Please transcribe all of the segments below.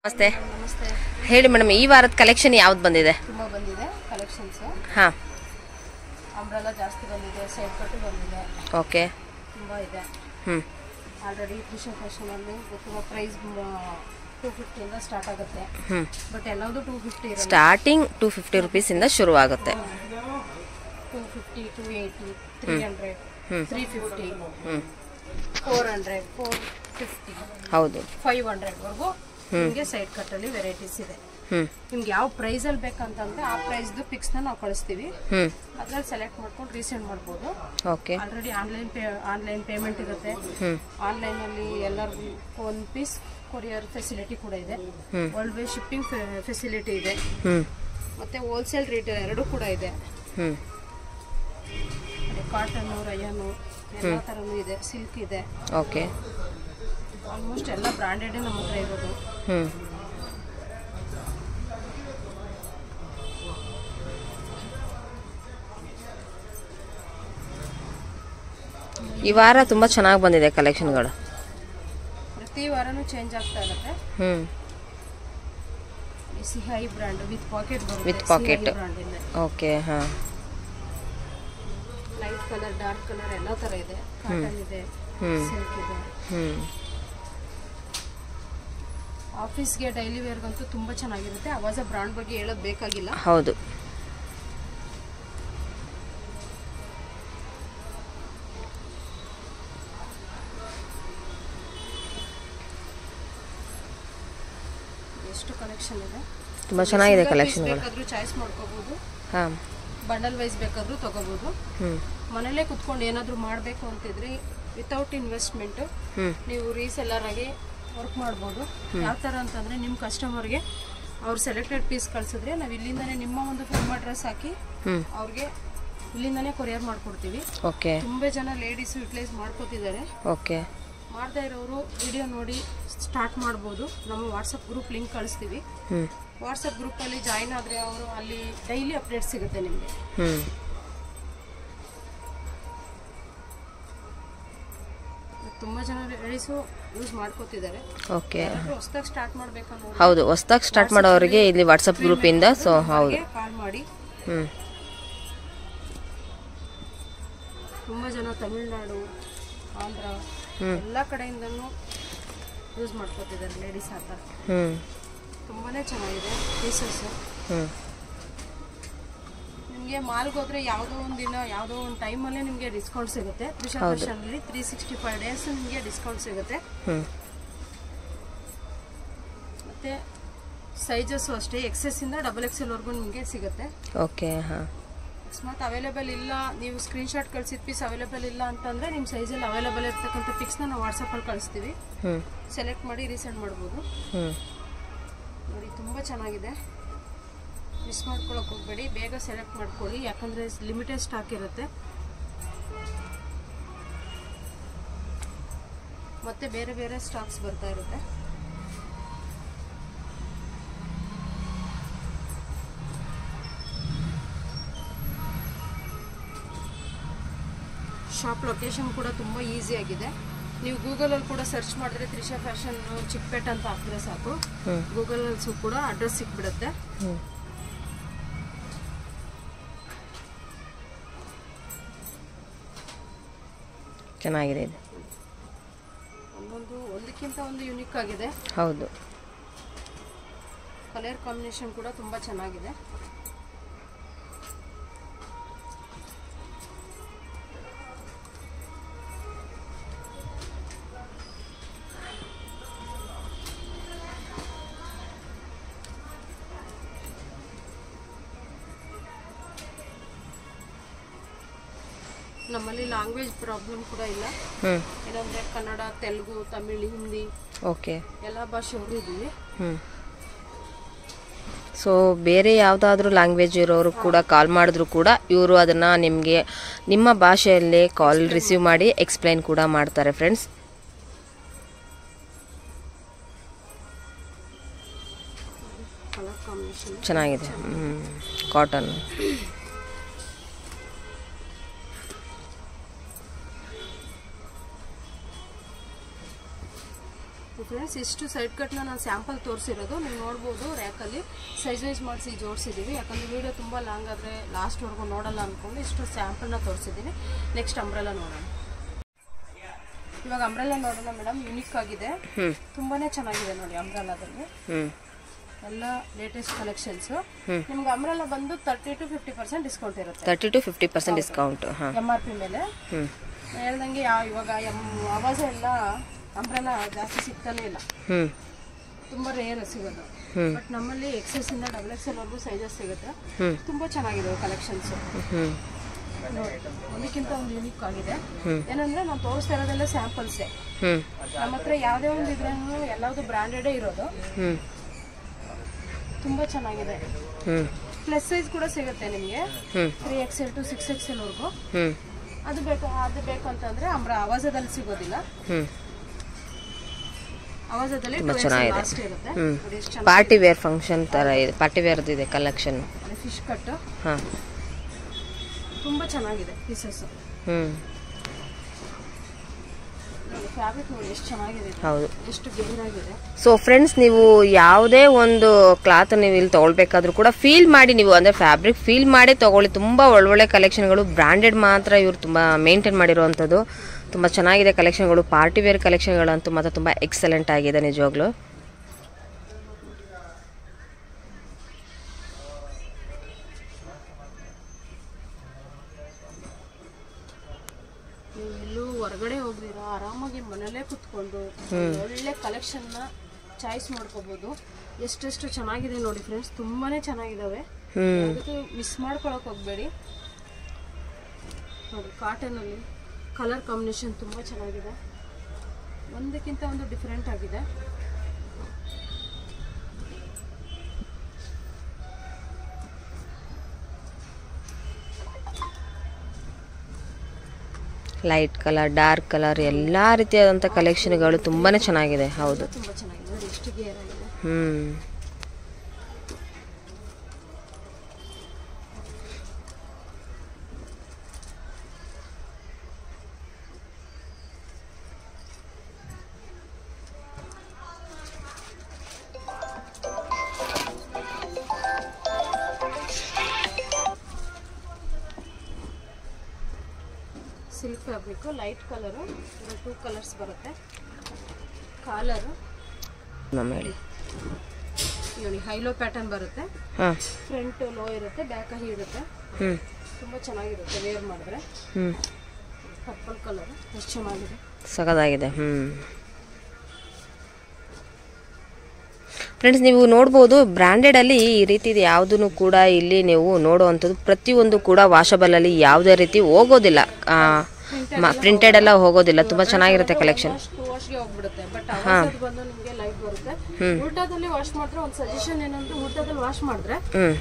ನಮಸ್ತೆ. ನಮಸ್ತೆ. ಹೇಳಿ ಮೇಡಮ್, ಈ ವಾರದ ಕಲೆಕ್ಷನ್ ಯಾವ್ದು ಬಂದಿದೆ? ತುಂಬ ಬಂದಿದೆ ಕಲೆಕ್ಷನ್ಸ್. ಹಾಂ, ಅಂಬ್ರೆಲಾ ಜಾಸ್ತಿ ಬಂದಿದೆ, ಸೈಡ್ ಕಟ್ಟು ಬಂದಿದೆ. ಓಕೆ. ತುಂಬ ಇದೆ. ಆಲ್ರೆಡಿ ತ್ರಿಷಾ ಫ್ಯಾಷನಲ್ಲಿ ತುಂಬ ಪ್ರೈಸ್ 250 ಇಂದ ಸ್ಟಾರ್ಟ್ ಆಗುತ್ತೆ. ಬಟ್ ಎಲ್ಲದೂ 250 ಇರುತ್ತೆ. ಸ್ಟಾರ್ಟಿಂಗ್ 250 ರುಪೀಸಿಂದ ಶುರು ಆಗುತ್ತೆ. 250, 280, 300, 350, 400, 450, ಹೌದು, 500 ವರೆಗೂ ನಿಮಗೆ ಸೈಡ್ ಕಟ್ಟಲ್ಲಿ ವೆರೈಟೀಸ್ ಇದೆ. ನಿಮ್ಗೆ ಯಾವ ಪ್ರೈಸ್ ಅಲ್ಲಿ ಬೇಕಂತಂದ್ರೆ ಆ ಪ್ರೈಸ್ದು ಪಿಕ್ಸ್ ನಾವು ಕಳಿಸ್ತೀವಿ. ಅದ್ರಲ್ಲಿ ಸೆಲೆಕ್ಟ್ ಮಾಡ್ಕೊಂಡು ರೀಸೆಂಡ್ ಮಾಡ್ಬೋದು. ಓಕೆ. ಆಲ್ರೆಡಿ ಆನ್ಲೈನ್ ಪೇಮೆಂಟ್ ಇರುತ್ತೆ. ಆನ್ಲೈನ್ ಅಲ್ಲಿ ಎಲ್ಲರಿಗೂ ಒಂದು ಪೀಸ್ ಕೊರಿಯರ್ ಫೆಸಿಲಿಟಿ ಕೂಡ ಇದೆ. ವರ್ಲ್ಡ್ ವೈಡ್ ಶಿಪ್ಪಿಂಗ್ ಫೆಸಿಲಿಟಿ ಇದೆ. ಮತ್ತೆ ಹೋಲ್ಸೇಲ್ ರಿಟೇಲ್ ಎರಡೂ ಕೂಡ ಇದೆ. ಕಾಟನ್, ರಯಾನು ಎಲ್ಲ ತರನೂ ಇದೆ. ಸಿಲ್ಕ್ ಇದೆ. ಓಕೆ. ಆಲ್ಮೋಸ್ಟ್ ಎಲ್ಲ ಬ್ರಾಂಡೆಡ್ ನಮ್ಮ ಹತ್ರ ಇರೋದು. ಈ ವಾರ ತುಂಬಾ ಚೆನ್ನಾಗಿ ಬಂದಿದೆ ಕಲೆಕ್ಷನ್ಗಳು. ಪ್ರತಿ ವಾರನೂ ಚೇಂಜ್ ಆಗ್ತಾ ಇರುತ್ತೆ. ಸಿಹೈ ಬ್ರಾಂಡ್ ವಿತ್ ಪಾಕೆಟ್ ಬರುತ್ತೆ. With packet. ಓಕೆ. ಹಾ. ಲೈಟ್ ಕಲರ್, ಡಾರ್ಕ್ ಕಲರ್ ಎಲ್ಲ ತರ ಇದೆ. ಕಾಟನ್ ಇದೆ, ಸಿಲ್ಕ್ ಇದೆ. ಆಫೀಸ್ಗೆ ಡೈಲಿ ವೇರ್ಗಂತೂ ತುಂಬಾ ಚೆನ್ನಾಗಿರುತ್ತೆ. ಅವಾಜ ಬ್ರಾಂಡ್ ಬಗ್ಗೆ ಹೇಳೋದು ಬೇಕಾಗಿಲ್ಲ. ಹೌದು. ಎಷ್ಟು ಕಲೆಕ್ಷನ್ ಇದೆ, ತುಂಬಾ ಚೆನ್ನಾಗಿದೆ ಕಲೆಕ್ಷನ್ಗಳು. ಬೇಕಾದ್ರೂ ಚಾಯ್ಸ್ ಮಾಡ್ಕೋಬಹುದು. ಹಾ. ಬಂಡಲ್ ವೈಸ್ ಬೇಕಾದ್ರೂ ತಗೋಬಹುದು. ಮನೇಲೆ ಕುತ್ಕೊಂಡು ಏನಾದ್ರೂ ಮಾಡಬೇಕು ಅಂತಿದ್ರೆ ವಿತೌಟ್ ಇನ್ವೆಸ್ಟ್ಮೆಂಟ್ ನೀವು ರೀಸೆಲ್ಲರ್ ಆಗಿ ವರ್ಕ್ ಮಾಡ್ಬೋದು. ಯಾವ ಥರ ಅಂತಂದರೆ ನಿಮ್ಮ ಕಸ್ಟಮರ್ಗೆ ಅವ್ರು ಸೆಲೆಕ್ಟೆಡ್ ಪೀಸ್ ಕಳಿಸಿದ್ರೆ ನಾವು ಇಲ್ಲಿಂದನೇ ನಿಮ್ಮ ಒಂದು ಫೋನ್ ಅಡ್ರೆಸ್ ಹಾಕಿ ಅವ್ರಿಗೆ ಇಲ್ಲಿಂದನೇ ಕೊರಿಯರ್ ಮಾಡ್ಕೊಡ್ತೀವಿ. ಓಕೆ. ತುಂಬ ಜನ ಲೇಡೀಸ್ ಯುಟಿಲೈಸ್ ಮಾಡ್ಕೋತಿದ್ದಾರೆ. ಓಕೆ. ಮಾಡ್ತಾ ಇರೋರು ವಿಡಿಯೋ ನೋಡಿ ಸ್ಟಾರ್ಟ್ ಮಾಡ್ಬೋದು. ನಮ್ಮ ವಾಟ್ಸಪ್ ಗ್ರೂಪ್ ಲಿಂಕ್ ಕಳಿಸ್ತೀವಿ. ವಾಟ್ಸಪ್ ಗ್ರೂಪಲ್ಲಿ ಜಾಯಿನ್ ಆದರೆ ಅವರು ಅಲ್ಲಿ ಡೈಲಿ ಅಪ್ಡೇಟ್ ಸಿಗುತ್ತೆ ನಿಮಗೆ. ತುಂಬ ಜನ ಲೇಡೀಸು ಯೂಸ್ ಮಾಡ್ಕೋತಿದ್ದಾರೆ. ಓಕೆ. ಹೊಸದಾಗಿ ಸ್ಟಾರ್ಟ್ ಮಾಡಬೇಕನ್ನೋ, ಹೌದು, ಹೊಸದಾಗಿ ಸ್ಟಾರ್ಟ್ ಮಾಡೋರಿಗೆ ಇಲ್ಲಿ ವಾಟ್ಸಪ್ ಗ್ರೂಪ್ ಇಂದ ಸೊ ಹೌದು ಕಾಲ್ ಮಾಡಿ. ತುಂಬ ಜನ ತಮಿಳ್ನಾಡು, ಆಂಧ್ರ ಎಲ್ಲ ಕಡೆಯಿಂದನೂ ಯೂಸ್ ಮಾಡ್ಕೋತಿದ್ದಾರೆ ಲೇಡೀಸ್. ಆ ಥರ ತುಂಬಾನೇ ಚೆನ್ನಾಗಿದೆ ಪೀಸಸ್. ನಿಮಗೆ ಮಾಲ್ಗೆ ಹೋದ್ರೆ ಯಾವುದೋ ಒಂದು ದಿನ ಯಾವುದೋ ಒಂದು ಟೈಮಲ್ಲೇ ನಿಮಗೆ ಡಿಸ್ಕೌಂಟ್ ಸಿಗುತ್ತೆ. ತ್ರಿಷಾ ಫ್ಯಾಷನಲ್ಲಿ 365 ಡೇಸ್ ನಿಮಗೆ ಡಿಸ್ಕೌಂಟ್ ಸಿಗುತ್ತೆ. ಮತ್ತೆ ಸೈಜಸ್ಸು ಅಷ್ಟೇ, XS ಇಂದ XXL ವರೆಗೂ ನಿಮಗೆ ಸಿಗುತ್ತೆ. ಓಕೆ. ಹಾಂ. ಅಕಸ್ಮಾತ್ ಅವೈಲೇಬಲ್ ಇಲ್ಲ, ನೀವು ಸ್ಕ್ರೀನ್ಶಾಟ್ ಕಳಿಸಿದ ಪೀಸ್ ಅವೈಲೇಬಲ್ ಇಲ್ಲ ಅಂತಂದರೆ ನಿಮ್ಮ ಸೈಜಲ್ಲಿ ಅವೈಲೇಬಲ್ ಇರ್ತಕ್ಕಂಥ ಪಿಕ್ಸ್ನ ನಾವು ವಾಟ್ಸಪ್ಪಲ್ಲಿ ಕಳಿಸ್ತೀವಿ. ಸೆಲೆಕ್ಟ್ ಮಾಡಿ ರೀಸೆಂಡ್ ಮಾಡ್ಬೋದು. ನೋಡಿ, ತುಂಬ ಚೆನ್ನಾಗಿದೆ. ಮಿಸ್ ಮಾಡ್ಕೊಳಕ್ಕೆ ಹೋಗಬೇಡಿ, ಬೇಗ ಸೆಲೆಕ್ಟ್ ಮಾಡ್ಕೊಳ್ಳಿ. ಯಾಕಂದರೆ ಲಿಮಿಟೆಡ್ ಸ್ಟಾಕ್ ಇರುತ್ತೆ. ಮತ್ತೆ ಬೇರೆ ಬೇರೆ ಸ್ಟಾಕ್ಸ್ ಬರ್ತಾ ಇರುತ್ತೆ. ಶಾಪ್ ಲೊಕೇಶನ್ ಕೂಡ ತುಂಬ ಈಸಿ ಆಗಿದೆ. ನೀವು ಗೂಗಲಲ್ಲಿ ಕೂಡ ಸರ್ಚ್ ಮಾಡಿದ್ರೆ ತ್ರಿಷಾ ಫ್ಯಾಷನ್ ಚಿಕ್ಕಪೇಟೆ ಅಂತ ಹಾಕಿದ್ರೆ ಸಾಕು, ಗೂಗಲಲ್ಲಿ ಕೂಡ ಅಡ್ರೆಸ್ ಸಿಕ್ಬಿಡುತ್ತೆ. ಚೆನ್ನಾಗಿದೆ ಇದು. ಒಂದಕ್ಕಿಂತ ಒಂದು ಯುನಿಕ್ ಆಗಿದೆ. ಹೌದು. ಕಲರ್ ಕಾಂಬಿನೇಷನ್ ಕೂಡ ತುಂಬ ಚೆನ್ನಾಗಿದೆ. ನಮ್ಮಲ್ಲಿ ಲ್ಯಾಂಗ್ವೇಜ್ ಪ್ರಾಬ್ಲಮ್ ಕೂಡ ಇಲ್ಲ. ಏನಂದ್ರೆ ಕನ್ನಡ, ತೆಲುಗು, ತಮಿಳ್, ಹಿಂದಿ, ಓಕೆ, ಎಲ್ಲ ಭಾಷೆಯವರು ಇದ್ದೀವಿ. ಸೊ ಬೇರೆ ಯಾವುದಾದ್ರೂ ಲ್ಯಾಂಗ್ವೇಜ್ ಇರೋರು ಕೂಡ ಕಾಲ್ ಮಾಡಿದ್ರು ಕೂಡ ಇವರು ಅದನ್ನ ನಿಮಗೆ ನಿಮ್ಮ ಭಾಷೆಯಲ್ಲೇ ಕಾಲ್ ರಿಸೀವ್ ಮಾಡಿ ಎಕ್ಸ್ಪ್ಲೈನ್ ಕೂಡ ಮಾಡ್ತಾರೆ ಫ್ರೆಂಡ್ಸ್. ಕಲರ್ ಕಾಂಬಿನೇಷನ್ ಚೆನ್ನಾಗಿದೆ. ಕಾಟನ್. ಫ್ರೆಂಡ್ಸ್, ಇಷ್ಟು ಸೈಡ್ ಕಟ್ನ ನಾನು ಸ್ಯಾಂಪಲ್ ತೋರಿಸಿರೋದು. ನೀವು ನೋಡ್ಬೋದು ರ್ಯಾಕಲ್ಲಿ ಸೈಜ್ ವೈಸ್ ಮಾಡಿಸಿ ಜೋಡಿಸಿದ್ದೀವಿ. ಯಾಕಂದರೆ ವಿಡಿಯೋ ತುಂಬ ಲಾಂಗ್ ಆದರೆ ಲಾಸ್ಟ್ವರೆಗೂ ನೋಡಲ್ಲ ಅಂದ್ಕೊಂಡು ಇಷ್ಟು ಸ್ಯಾಂಪಲ್ನ ತೋರಿಸಿದ್ದೀನಿ. ನೆಕ್ಸ್ಟ್ ಅಂಬ್ರೆಲಾ ನೋಡೋಣ. ಇವಾಗ ಅಂಬ್ರೆಲಾ ನೋಡೋಣ ಮೇಡಮ್. ಯುನಿಕ್ ಆಗಿದೆ, ತುಂಬಾ ಚೆನ್ನಾಗಿದೆ ನೋಡಿ. ಅಂಬ್ರೆಲಾದಲ್ಲಿ ಎಲ್ಲ ಲೇಟೆಸ್ಟ್ ಕಲೆಕ್ಷನ್ಸ್. ನಿಮ್ಗೆ ಅಂಬ್ರೆಲಾ ಬಂದು 30 to 50% ಡಿಸ್ಕೌಂಟ್ ಇರುತ್ತೆ. 30 to 50% ಡಿಸ್ಕೌಂಟ್ MRP ಮೇಲೆ. ಹೇಳ್ದಂಗೆ ಇವಾಗ ಆವಾಜ ಎಲ್ಲ ಅಂಬ್ರೆಲಾ ಜಾಸ್ತಿ ಸಿಗ್ತಾನೆ ಇಲ್ಲ, ತುಂಬಾ ರೇರ್ ಸಿಗೋದು. ಬಟ್ ನಮ್ಮಲ್ಲಿ XS ಇಂದ XXL ವರೆಗೂ ಸೈಜಸ್ ಸಿಗುತ್ತೆ. ತುಂಬಾ ಚೆನ್ನಾಗಿದೆ ಕಲೆಕ್ಷನ್ಸ್. ಒಂದಕ್ಕಿಂತ ಒಂದು ಯೂನಿಕ್ ಆಗಿದೆ. ಏನಂದ್ರೆ ನಾವು ತೋರಿಸ್ತಾ ಇರೋದೆಲ್ಲ ಸ್ಯಾಂಪಲ್ಸೇ. ನಮ್ಮ ಹತ್ರ ಯಾವ್ದೇ ಒಂದು ಇದ್ರೂ ಎಲ್ಲಾವುದು ಬ್ರಾಂಡೆಡೇ ಇರೋದು. ತುಂಬಾ ಚೆನ್ನಾಗಿದೆ. ಪ್ಲಸ್ ಸೈಜ್ ಕೂಡ ಸಿಗುತ್ತೆ ನಿಮಗೆ, 3XL to 6XL ವರೆಗೂ. ಅದು ಬೇಕು ಅಂತಂದ್ರೆ ಆವಾಜದಲ್ಲಿ ಸಿಗೋದಿಲ್ಲ. ಆವಾಜದಲ್ಲಿ ಲಾಸ್ಟ್ ಇರುತ್ತೆ. ಪಾರ್ಟಿ ವೇರ್ ಫಂಕ್ಷನ್ ತರ ಇದೆ, ಪಾರ್ಟಿ ವೇರ್ ಇದೆ ಕಲೆಕ್ಷನ್. ಫಿಶ್ ಕಟ್ ತುಂಬಾ ಚೆನ್ನಾಗಿದೆ ಪೀಸಸ್. ಫ್ಯಾಬ್ರಿಕ್ ನೋಡಿ ಎಷ್ಟು ಚೆನ್ನಾಗಿದೆ. ಹೌದು, ಎಷ್ಟು ಗೇರಾಗಿದೆ. ಸೊ ಫ್ರೆಂಡ್ಸ್, ನೀವು ಯಾವುದೇ ಒಂದು ಕ್ಲಾತ್ ನೀವು ಇಲ್ಲಿ ತಗೊಳ್ಬೇಕಾದ್ರೂ ಕೂಡ ಫೀಲ್ ಮಾಡಿ, ನೀವು ಅಂದ್ರೆ ಫ್ಯಾಬ್ರಿಕ್ ಫೀಲ್ ಮಾಡಿ ತಗೊಳ್ಳಿ. ತುಂಬಾ ಒಳ್ಳೊಳ್ಳೆ ಕಲೆಕ್ಷನ್ಗಳು, ಬ್ರಾಂಡೆಡ್ ಮಾತ್ರ ಇವರು ತುಂಬಾ ಮೇಂಟೈನ್ ಮಾಡಿರುವಂಥದ್ದು. ತುಂಬಾ ಚೆನ್ನಾಗಿದೆ ಕಲೆಕ್ಷನ್ಗಳು. ಪಾರ್ಟಿ ವೇರ್ ಕಲೆಕ್ಷನ್ಗಳಂತೂ ಮಾತ್ರ ತುಂಬಾ ಎಕ್ಸಲೆಂಟ್ ಆಗಿದೆ ನಿಜವಾಗ್ಲೂ. ಹೊರಗಡೆ ಹೋಗ್ದಿರಾ ಆರಾಮಾಗಿ ಮನೇಲೇ ಕುತ್ಕೊಂಡು ಒಳ್ಳೆ ಕಲೆಕ್ಷನ್ ನ ಚಾಯ್ಸ್ ಮಾಡ್ಕೋಬಹುದು. ಎಷ್ಟೆಷ್ಟು ಚೆನ್ನಾಗಿದೆ ನೋಡಿ ಫ್ರೆಂಡ್ಸ್, ತುಂಬಾನೇ ಚೆನ್ನಾಗಿದಾವೆ. ಮಿಸ್ ಮಾಡ್ಕೊಳಕ್ ಹೋಗ್ಬೇಡಿ ನೋಡಿ. ಕಾಟನ್ ಅಲ್ಲಿ ಕಲರ್ ಕಾಂಬಿನೇಷನ್ ತುಂಬಾ ಚೆನ್ನಾಗಿದೆ, ಒಂದಕ್ಕಿಂತ ಒಂದು ಡಿಫರೆಂಟ್ ಆಗಿದೆ. ಲೈಟ್ ಕಲರ್, ಡಾರ್ಕ್ ಕಲರ್, ಎಲ್ಲಾ ರೀತಿಯಾದಂಥ ಕಲೆಕ್ಷನ್ಗಳು ತುಂಬಾನೇ ಚೆನ್ನಾಗಿದೆ. ಹೌದು, ತುಂಬಾ ಚೆನ್ನಾಗಿದೆ. ಎಷ್ಟು ಗೇರ್ ಆಗಿದೆ. Silk fabric, light colour, 2 colours ಬರುತ್ತೆ. ಕಾಲರು ಹೇಳಿ ನೋಡಿ, ಹೈಲೋ ಪ್ಯಾಟರ್ನ್ ಬರುತ್ತೆ. ಫ್ರಂಟ್ ಲೋ ಇರುತ್ತೆ, ಬ್ಯಾಕ್ ಹೈ ಇರುತ್ತೆ. ತುಂಬಾ ಚೆನ್ನಾಗಿರುತ್ತೆ ವೇರ್ ಮಾಡಿದ್ರೆ. ಪರ್ಪಲ್ ಕಲರ್ ಎಷ್ಟು ಚೆನ್ನಾಗಿದೆ, ಸಖತ್ತಾಗಿದೆ. ಫ್ರೆಂಡ್ಸ್, ನೀವು ನೋಡ್ಬೋದು ಬ್ರ್ಯಾಂಡೆಡ್ ಅಲ್ಲಿ ಈ ರೀತಿ ಯಾವುದನ್ನು ಕೂಡ ಇಲ್ಲಿ ನೀವು ನೋಡುವಂಥದ್ದು ಪ್ರತಿಯೊಂದು ಕೂಡ ವಾಷಬಲ್ ಅಲ್ಲಿ ಯಾವುದೇ ರೀತಿ ಹೋಗೋದಿಲ್ಲ, ಪ್ರಿಂಟೆಡ್ ಎಲ್ಲ ಹೋಗೋದಿಲ್ಲ. ತುಂಬಾ ಚೆನ್ನಾಗಿರುತ್ತೆ ಕಲೆಕ್ಷನ್. ಹೋಗ್ಬಿಡುತ್ತೆ. ಬಟ್ ಬಂದು ನಿಮಗೆ ಲೈಟ್ ಬರುತ್ತೆ. ಉಲ್ಟಾದಲ್ಲಿ ವಾಶ್ ಮಾಡಿದ್ರೆ ಒಂದು ಸಜೆಷನ್ ಏನಂದ್ರೆ, ಉಲ್ಟಾದಲ್ಲಿ ವಾಶ್ ಮಾಡಿದ್ರೆ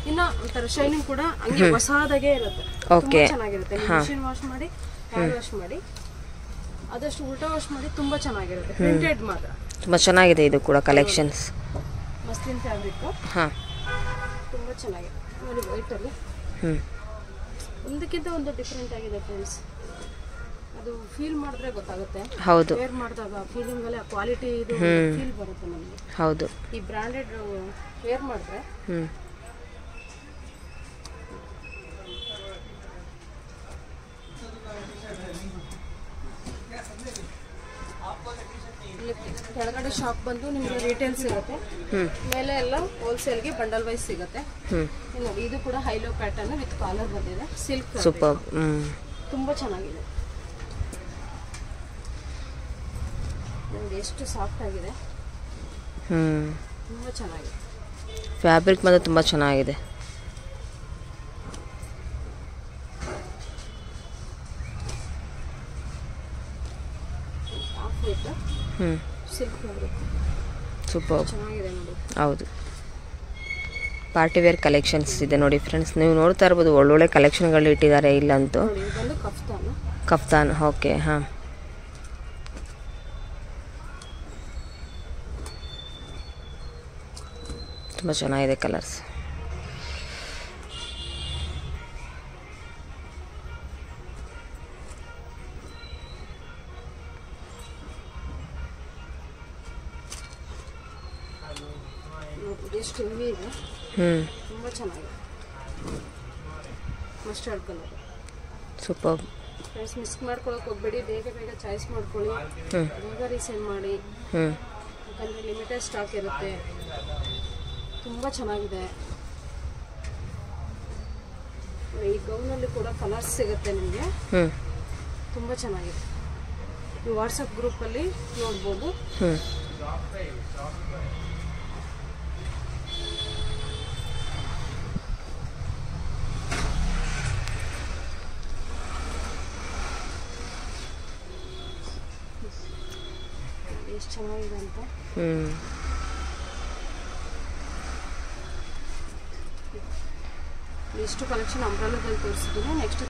ಇನ್ನ ಒಂಥರ ಶೈನಿಂಗ್ ಕೂಡ ಹಂಗೆ ಹೊಸದಾಗೆ ಇರುತ್ತೆ. ಓಕೆ, ಚೆನ್ನಾಗಿರುತ್ತೆ. ಮಿಷಿನ್ ವಾಶ್ ಮಾಡಿ, ಹ್ಯಾಂಡ್ ವಾಶ್ ಮಾಡಿ, ಆದಷ್ಟು ಉಲ್ಟಾ ವಾಶ್ ಮಾಡಿ ತುಂಬಾ ಚೆನ್ನಾಗಿರುತ್ತೆ. ಪ್ರಿಂಟೆಡ್ ಮಾತ್ರ ತುಂಬಾ ಚೆನ್ನಾಗಿದೆ. ಇದು ಕೂಡ ಕಲೆಕ್ಷನ್ಸ್ ಮಸ್ಲಿನ್ ಫ್ಯಾಬ್ರಿಕ್ ತುಂಬಾ ಚೆನ್ನಾಗಿದೆ ನೋಡಿ. ವೈಟ್ ಅಲ್ಲಿ ಒಂದಕ್ಕಿಂತ ಒಂದು ಡಿಫರೆಂಟ್ ಆಗಿದೆ ಫ್ರೆಂಡ್ಸ್. ಅದು ಫೀಲ್ ಮಾಡಿದ್ರೆ ಗೊತ್ತಾಗುತ್ತೆ. ಹೌದು, ವೇರ್ ಮಾಡಿದಾಗ ಫೀಲಿಂಗ್ ಅಲ್ಲಿ ಕ್ವಾಲಿಟಿ ಇದು ಫೀಲ್ ಬರುತ್ತೆ ನಮಗೆ. ಹೌದು, ಈ ಬ್ರಾಂಡೆಡ್ ವೇರ್ ಮಾಡಿದ್ರೆ ಕೆಳಗಡೆ ಶಾಪ್ ಬಂದು ನಿಮಗೆ ರಿಟೇಲ್ ಸಿಗುತ್ತೆ, ಮೇಲೆ ಎಲ್ಲ ಹೋಲ್ಸೇಲ್ಗೆ ಬಂಡಲ್ ವೈಸ್ ಸಿಗುತ್ತೆ. ನೋಡಿ, ಇದು ಕೂಡ ಹೈಲೋ ಪ್ಯಾಟರ್ನ್ ವಿತ್ ಕಾಲರ್ ಬಂದಿದೆ. ಸಿಲ್ಕ್ ಸೂಪರ್, ತುಂಬಾ ಚೆನ್ನಾಗಿದೆ. ನೋಡಿ ಎಷ್ಟು ಸಾಫ್ಟ್ ಆಗಿದೆ, ತುಂಬಾ ಚೆನ್ನಾಗಿದೆ. ಫ್ಯಾಬ್ರಿಕ್ ಮಾತ್ರ ತುಂಬಾ ಚೆನ್ನಾಗಿದೆ. ಸೂಪರ್, ಹೌದು. ಪಾರ್ಟಿ ವೇರ್ ಕಲೆಕ್ಷನ್ಸ್ ಇದೆ ನೋಡಿ ಫ್ರೆಂಡ್ಸ್, ನೀವು ನೋಡ್ತಾ ಇರ್ಬೋದು ಒಳ್ಳೊಳ್ಳೆ ಕಲೆಕ್ಷನ್ಗಳು ಇಟ್ಟಿದ್ದಾರೆ ಇಲ್ಲಂತೂ. ಕಫ್ತಾನ್, ಓಕೆ, ಹಾಂ. ತುಂಬ ಚೆನ್ನಾಗಿದೆ ಕಲರ್ಸ್. ಎಷ್ಟು ಹೆವಿ ಇದೆ, ತುಂಬ ಚೆನ್ನಾಗಿದೆ. Mustard colour super. Friends miss ಮಾಡ್ಕೊಳಕ್ಕೆ ಹೋಗ್ಬೇಡಿ, ಬೇಗ ಬೇಗ ಚಾಯ್ಸ್ ಮಾಡ್ಕೊಳ್ಳಿ, ಬೇಗ ರೀಸೆಂಡ್ ಮಾಡಿ, ಯಾಕಂದರೆ ಲಿಮಿಟೆಡ್ ಸ್ಟಾಕ್ ಇರುತ್ತೆ. ತುಂಬ ಚೆನ್ನಾಗಿದೆ. ಈ ಗೌನಲ್ಲಿ ಕೂಡ ಕಲರ್ಸ್ ಸಿಗುತ್ತೆ ನಿಮಗೆ, ತುಂಬ ಚೆನ್ನಾಗಿದೆ. ನೀವು ವಾಟ್ಸಪ್ ಗ್ರೂಪಲ್ಲಿ ನೋಡ್ಬೋದು. ಎಷ್ಟು ಚೆನ್ನಾಗಿದೆ ಅಂತ. ಇಷ್ಟು ಕಲೆಕ್ಷನ್ ಅಂಬ್ರೆಲಾದಲ್ಲಿ ತೋರಿಸಿದ್ದೀನಿ. ನೆಕ್ಸ್ಟ್